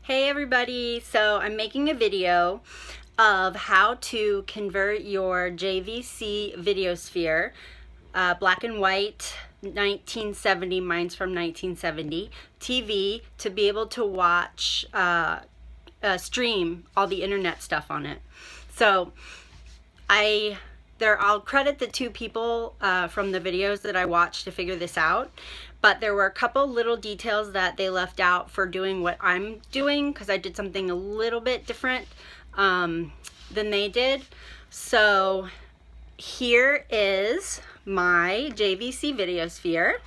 Hey everybody, so I'm making a video of how to convert your JVC Videosphere, black and white 1970, mine's from 1970, TV to be able to watch, stream all the internet stuff on it. So I'll credit the two people from the videos that I watched to figure this out, but there were a couple little details that they left out for doing what I'm doing because I did something a little bit different than they did. So here is my JVC Videosphere,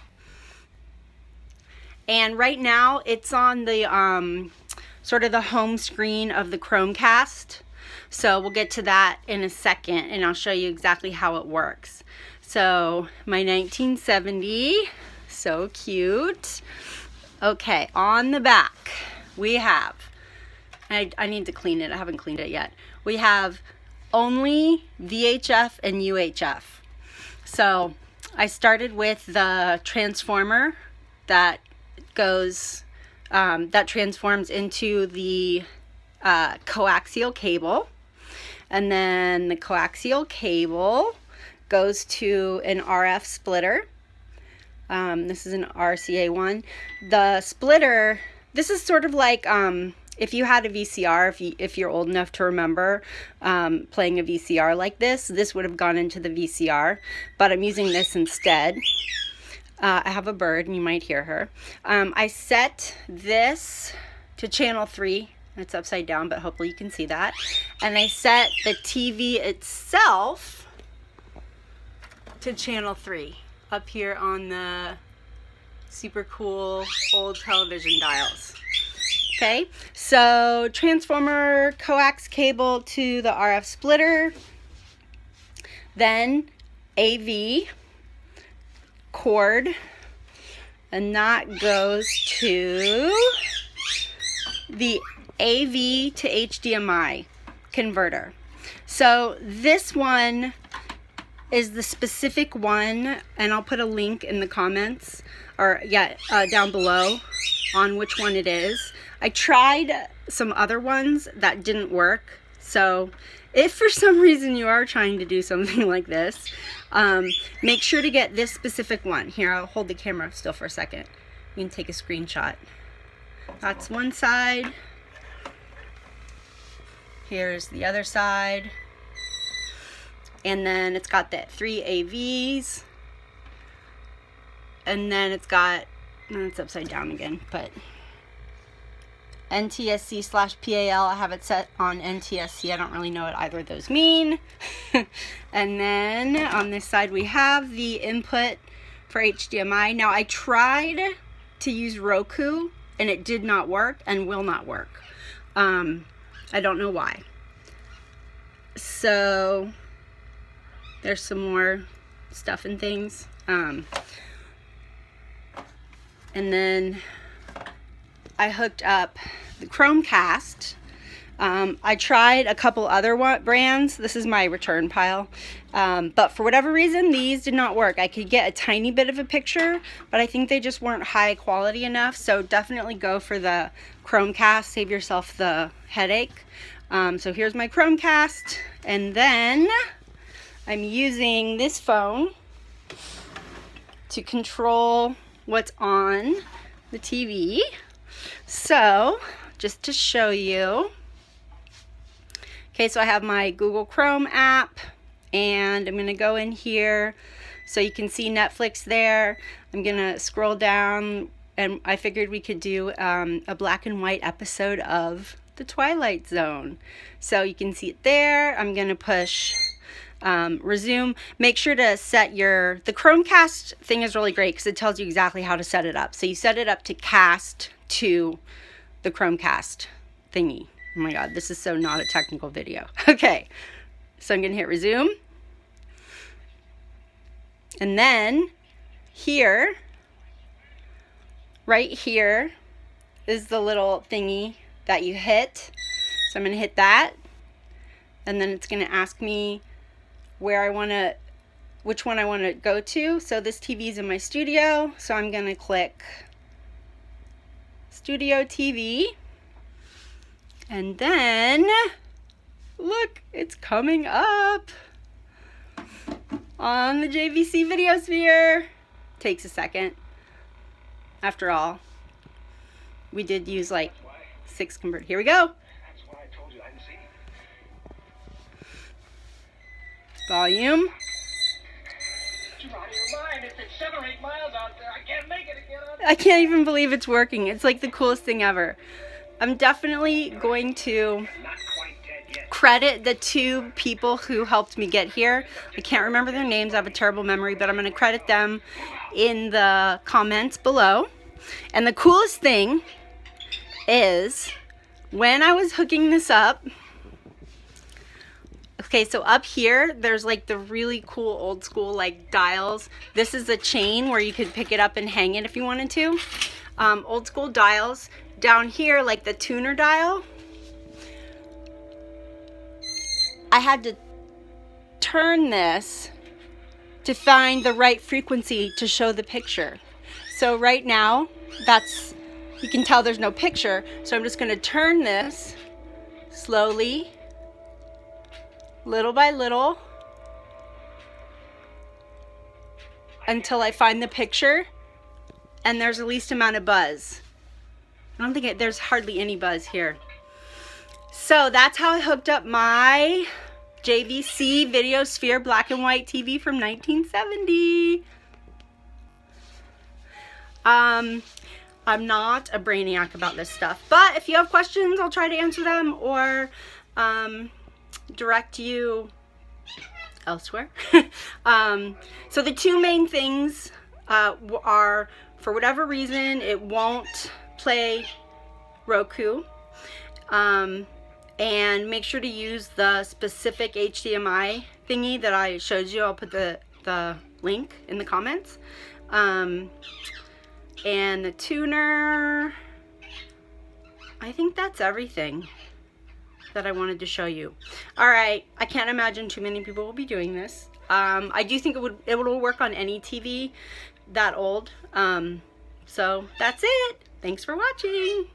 and right now it's on the sort of the home screen of the Chromecast. So we'll get to that in a second and I'll show you exactly how it works. So my 1970, so cute. Okay, on the back we have, I need to clean it, I haven't cleaned it yet. We have only VHF and UHF. So I started with the transformer that goes, that transforms into the coaxial cable. And then the coaxial cable goes to an RF splitter. This is an RCA one. The splitter, this is sort of like if you had a VCR, if you're old enough to remember playing a VCR like this would have gone into the VCR, but I'm using this instead. I have a bird and you might hear her. I set this to channel 3. It's upside down, but hopefully you can see that. And I set the TV itself to channel 3 up here on the super cool old television dials. Okay, so transformer, coax cable to the RF splitter, then AV cord, and that goes to the AV to HDMI converter. So this one is the specific one, and I'll put a link in the comments, or down below on which one it is. I tried some other ones that didn't work, so if for some reason you are trying to do something like this, make sure to get this specific one. Here, I'll hold the camera still for a second. You can take a screenshot. That's one side. Here's the other side. And then it's got that 3 AVs. And then it's got, it's upside down again, but NTSC/PAL, I have it set on NTSC. I don't really know what either of those mean. And then on this side we have the input for HDMI. Now I tried to use ROKU and it did not work and will not work. I don't know why. So there's some more stuff and things. And then I hooked up the Chromecast. I tried a couple other brands. This is my return pile. But for whatever reason, these did not work. I could get a tiny bit of a picture, but I think they just weren't high quality enough. So definitely go for the Chromecast. Save yourself the headache. So here's my Chromecast. And then I'm using this phone to control what's on the TV. So just to show you. Okay, so I have my Google Chrome app, and I'm going to go in here so you can see Netflix there. I'm going to scroll down, and I figured we could do a black and white episode of The Twilight Zone. So you can see it there. I'm going to push resume. Make sure to set the Chromecast thing is really great because it tells you exactly how to set it up. So you set it up to cast to the Chromecast thingy. Oh my god, this is so not a technical video. Okay, so I'm going to hit resume. And then here, right here, is the little thingy that you hit. So I'm going to hit that. And then it's going to ask me which one I want to go to. So this TV is in my studio. So I'm going to click Studio TV. And then, look, it's coming up on the JVC Videosphere. Takes a second. After all, we did use like 6 convert. Here we go. Volume. I can't even believe it's working. It's like the coolest thing ever. I'm definitely going to credit the 2 people who helped me get here. I can't remember their names. I have a terrible memory, but I'm going to credit them in the comments below. And the coolest thing is when I was hooking this up, okay, so up here, there's like the really cool old school like dials. This is a chain where you could pick it up and hang it if you wanted to. Old school dials. Down here, like the tuner dial, I had to turn this to find the right frequency to show the picture. So right now, you can tell there's no picture. So I'm just going to turn this slowly, little by little, until I find the picture and there's the least amount of buzz. I don't think there's hardly any buzz here. So that's how I hooked up my JVC Videosphere black and white TV from 1970. I'm not a brainiac about this stuff, but if you have questions, I'll try to answer them or direct you elsewhere. So the 2 main things are, for whatever reason, it won't play ROKU, and make sure to use the specific HDMI thingy that I showed you. I'll put the link in the comments. And the tuner, I think that's everything that I wanted to show you. Alright, I can't imagine too many people will be doing this. I do think it will work on any TV that old. So that's it. Thanks for watching.